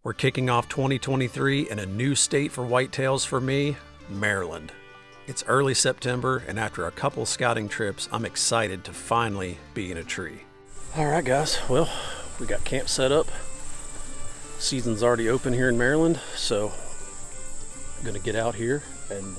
We're kicking off 2023 in a new state for whitetails for me, Maryland. It's early September, and after a couple scouting trips, I'm excited to finally be in a tree. All right, guys. Well, we got camp set up. Season's already open here in Maryland, so I'm gonna get out here and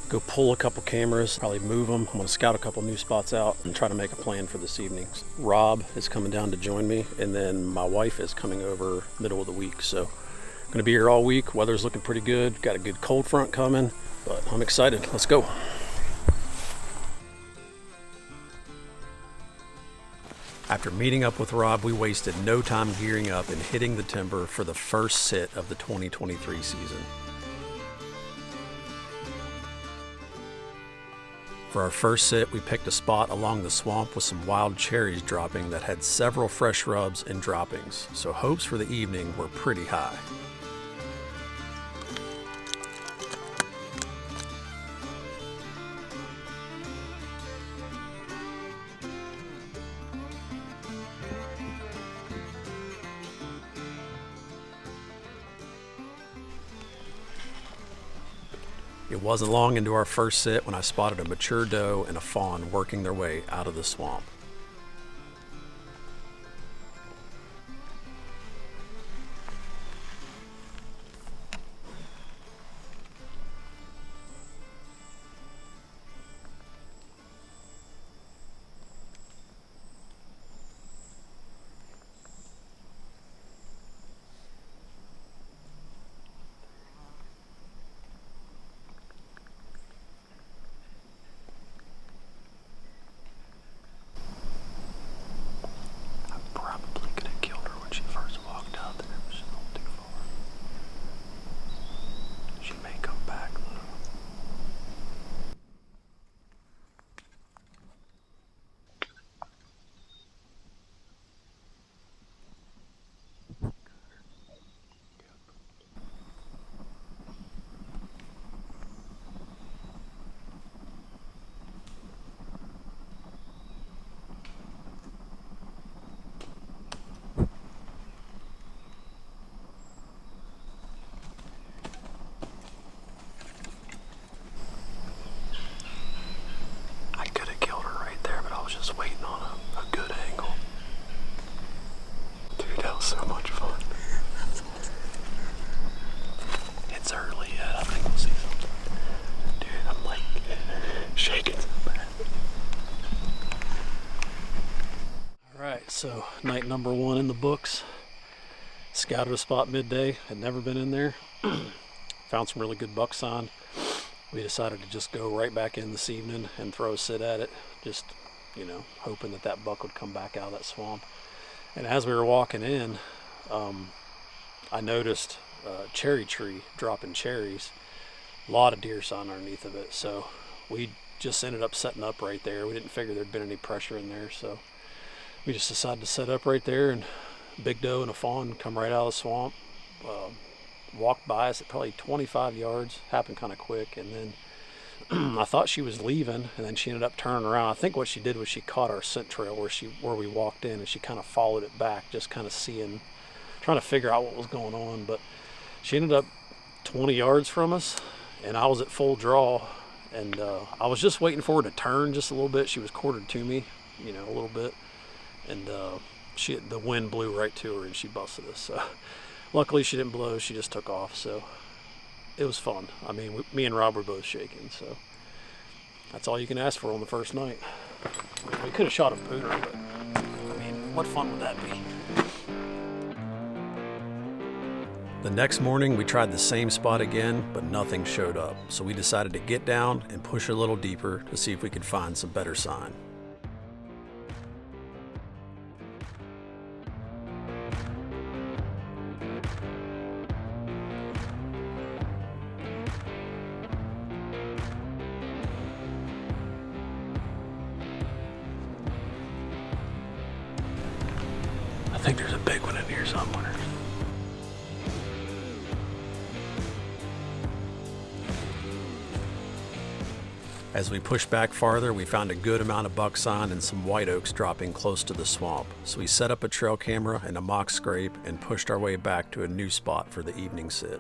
go pull a couple cameras, probably move them. I'm gonna scout a couple new spots out and try to make a plan for this evening. Rob is coming down to join me, and then my wife is coming over middle of the week. So I'm gonna be here all week. Weather's looking pretty good. Got a good cold front coming, but I'm excited. Let's go. After meeting up with Rob, we wasted no time gearing up and hitting the timber for the first sit of the 2023 season. For our first sit, we picked a spot along the swamp with some wild cherries dropping that had several fresh shrubs and droppings, so hopes for the evening were pretty high. It wasn't long into our first sit when I spotted a mature doe and a fawn working their way out of the swamp. Just waiting on a good angle. Dude, that was so much fun. It's early yet. I think we'll see something. Dude, I'm like shaking so bad. Alright, so night number one in the books. Scouted a spot midday. Had never been in there. Found some really good buck sign. We decided to just go right back in this evening and throw a sit at it. Just hoping that buck would come back out of that swamp. And as we were walking in, I noticed a cherry tree dropping cherries. A lot of deer sign underneath of it. So we just ended up setting up right there. We didn't figure there'd been any pressure in there. So we just decided to set up right there, and big doe and a fawn come right out of the swamp. Walked by us at probably 25 yards. Happened kind of quick. And then I thought she was leaving, and then she ended up turning around. I think what she did was she caught our scent trail where we walked in, and she kind of followed it back, just kind of trying to figure out what was going on. But she ended up 20 yards from us, and I was at full draw, and I was just waiting for her to turn just a little bit. She was quartered to me, a little bit, and the wind blew right to her, and she busted us. So luckily she didn't blow. She just took off. So it was fun. I mean, me and Rob were both shaking, so that's all you can ask for on the first night. We could have shot a pooter, but I mean, what fun would that be? The next morning, we tried the same spot again, but nothing showed up. So we decided to get down and push a little deeper to see if we could find some better sign. I think there's a big one in here somewhere. As we pushed back farther, we found a good amount of buck sign and some white oaks dropping close to the swamp. So we set up a trail camera and a mock scrape and pushed our way back to a new spot for the evening sit.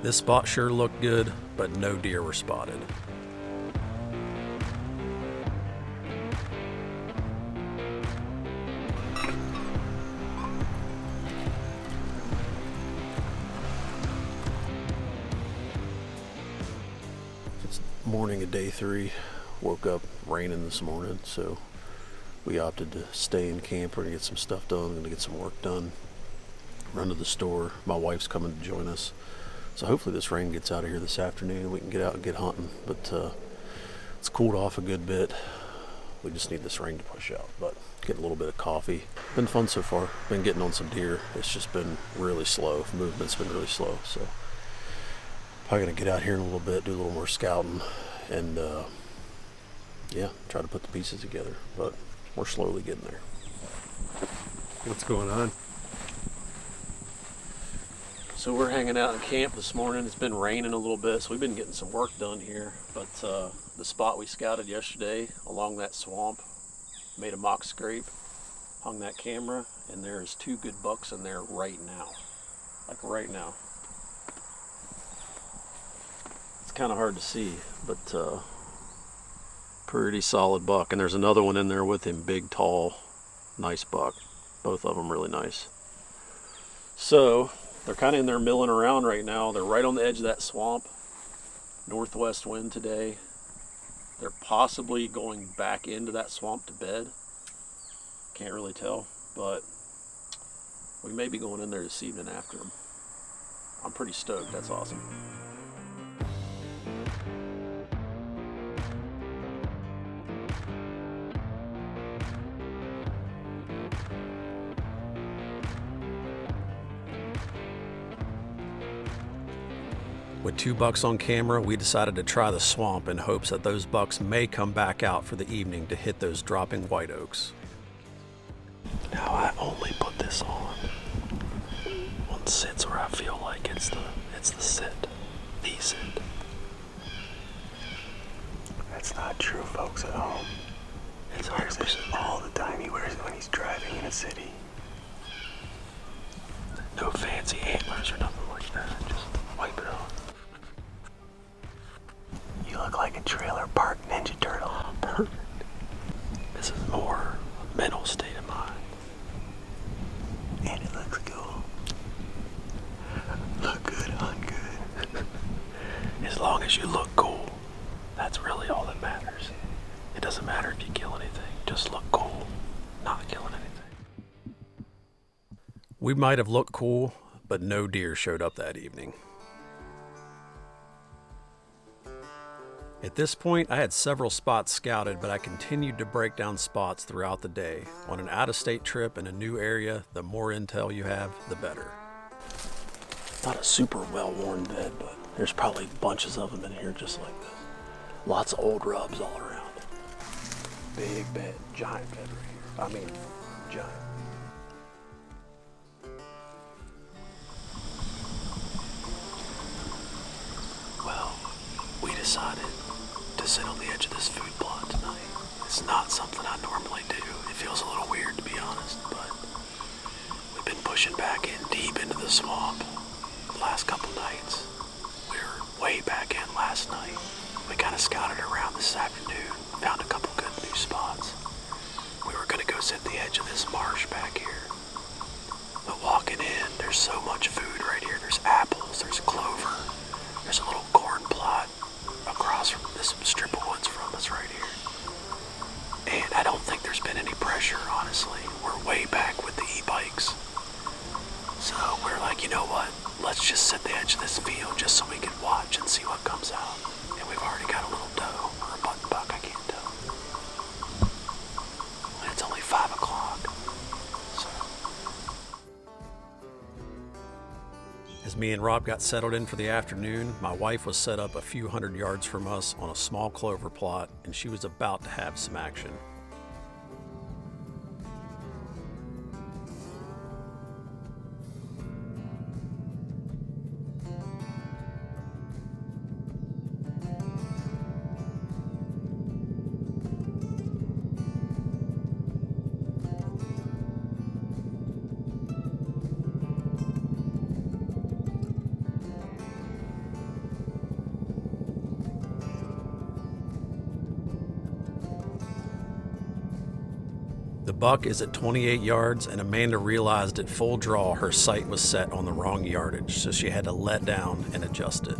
This spot sure looked good, but no deer were spotted. It's morning of day 3. Woke up raining this morning, so we opted to stay in camp. We're gonna get some stuff done. We're gonna get some work done. Run to the store. My wife's coming to join us. So hopefully this rain gets out of here this afternoon and we can get out and get hunting. But it's cooled off a good bit. We just need this rain to push out. But get a little bit of coffee. Been fun so far. Been getting on some deer. It's just been really slow. Movement's been really slow. So probably gonna get out here in a little bit, do a little more scouting, and yeah, try to put the pieces together. But we're slowly getting there. What's going on? So we're hanging out in camp this morning. It's been raining a little bit, so we've been getting some work done here. But the spot we scouted yesterday along that swamp, made a mock scrape, hung that camera, and there's 2 good bucks in there right now. Like right now. It's kind of hard to see, but pretty solid buck. And there's another one in there with him, big, tall, nice buck. Both of them really nice. So they're kind of in there milling around right now. They're right on the edge of that swamp. Northwest wind today. They're possibly going back into that swamp to bed. Can't really tell, but we may be going in there this evening after them. I'm pretty stoked. That's awesome. With 2 bucks on camera, we decided to try the swamp in hopes that those bucks may come back out for the evening to hit those dropping white oaks. Now I only put this on sits where I feel like it's the sit. The sit. That's not true, folks at home. It's He wears it all the time. He wears it when he's driving in a city. No fancy antlers or nothing like that. Just wipe it off. You look like a trailer park Ninja Turtle. Perfect. This is more a mental state of mind. And it looks cool. Look good, hunt good. As long as you look cool, that's really all that matters. It doesn't matter if you kill anything. Just look cool, not killing anything. We might have looked cool, but no deer showed up that evening. At this point, I had several spots scouted, but I continued to break down spots throughout the day. On an out-of-state trip in a new area, the more intel you have, the better. Not a super well-worn bed, but there's probably bunches of them in here just like this. Lots of old rubs all around. Big bed, giant bed right here. I mean, giant. Well, we decided to sit on the edge of this food plot tonight. It's not something I normally do. It feels a little weird, to be honest, but we've been pushing back in deep into the swamp the last couple nights. We were way back in last night. We kind of scouted around this afternoon, found a couple good new spots. We were going to go sit at the edge of this marsh back here. But walking in, there's so much food right here. There's apples, there's clover, there's a little corn plot across from this strip of woods from us right here. And I don't think there's been any pressure, honestly. We're way back with the e-bikes. So we're like, you know what? Let's just sit at the edge of this field just so we can watch and see what comes out. And we've already got a little doe or a button buck, I can't tell. And it's only 5 o'clock. So. As me and Rob got settled in for the afternoon, my wife was set up a few hundred yards from us on a small clover plot, and she was about to have some action. The buck is at 28 yards, and Amanda realized at full draw her sight was set on the wrong yardage, so she had to let down and adjust it.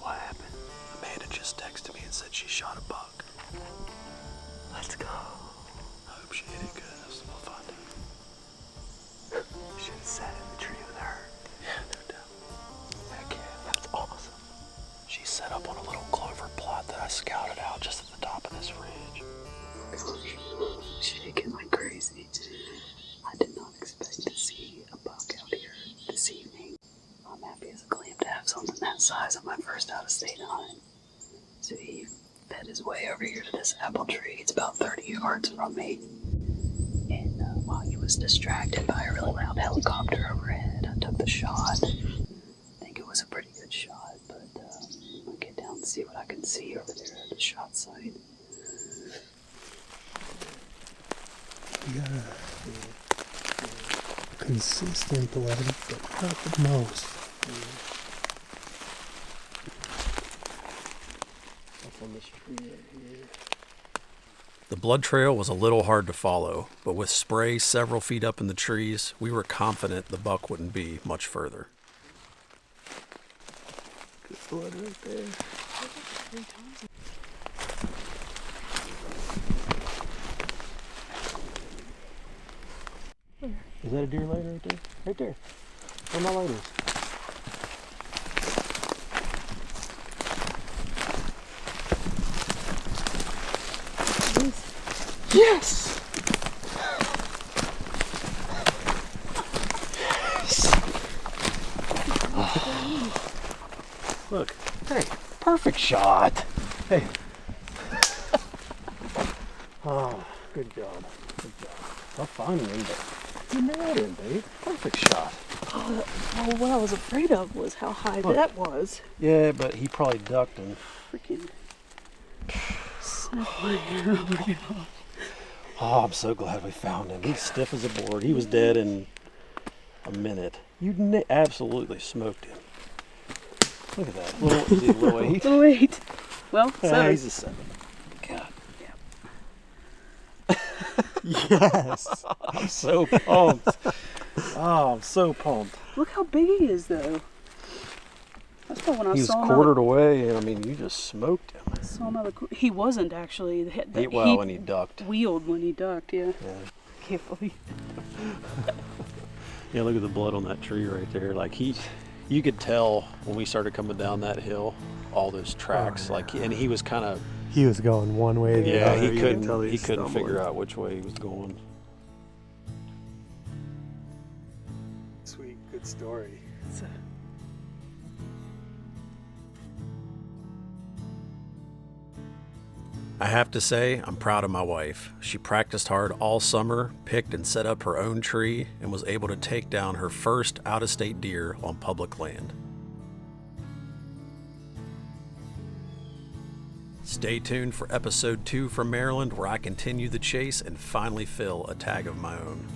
What happened? Amanda just texted me and said she shot a buck. Let's go. I hope she hit it good. We'll find it. You should have sat in the tree with her. Yeah, no doubt. Heck yeah, that's awesome. She's set up on a little clover plot that I scouted out just at the top of this ridge. She get like crazy. I did not expect to see a buck out here this evening. I'm happy as a clam to have something that size on my first out-of-state hunt. So he fed his way over here to this apple tree. It's about 30 yards from me. And while he was distracted by a really loud helicopter overhead, I took the shot. I think it was a pretty good shot, but I'll get down and see what I can see over there at the shot site. You got a consistent blood, but not the most. Up on this tree right here. The blood trail was a little hard to follow, but with spray several feet up in the trees, we were confident the buck wouldn't be much further. Good blood right there. Is that a deer lighter right there? Right there. Where are my lighters? Yes! Look. Hey, perfect shot. Hey. Oh, good job. Good job. I'll find him, but you nailed him, babe. Perfect shot. Oh, what I was afraid of was how high that was. Yeah, but he probably ducked him. Freaking. Oh, I'm so glad we found him. He's stiff as a board. He was dead in a minute. You absolutely smoked him. Look at that. Is he a little 8? Little 8. Well, so. He's a 7. God. Yes. I'm so pumped. Oh, I'm so pumped. Look how big he is, though. That's why when I He was saw him. quartered away, and I mean, you just smoked him. Saw him he wasn't actually. When he ducked. Wheeled when he ducked, yeah. Can't believe Yeah, look at the blood on that tree right there. Like you could tell when we started coming down that hill, all those tracks. And he was kind of. He was going one way or the Yeah, other. he couldn't figure out which way he was going. Sweet, good story. I have to say, I'm proud of my wife. She practiced hard all summer, picked and set up her own tree, and was able to take down her first out-of-state deer on public land. Stay tuned for episode 2 from Maryland, where I continue the chase and finally fill a tag of my own.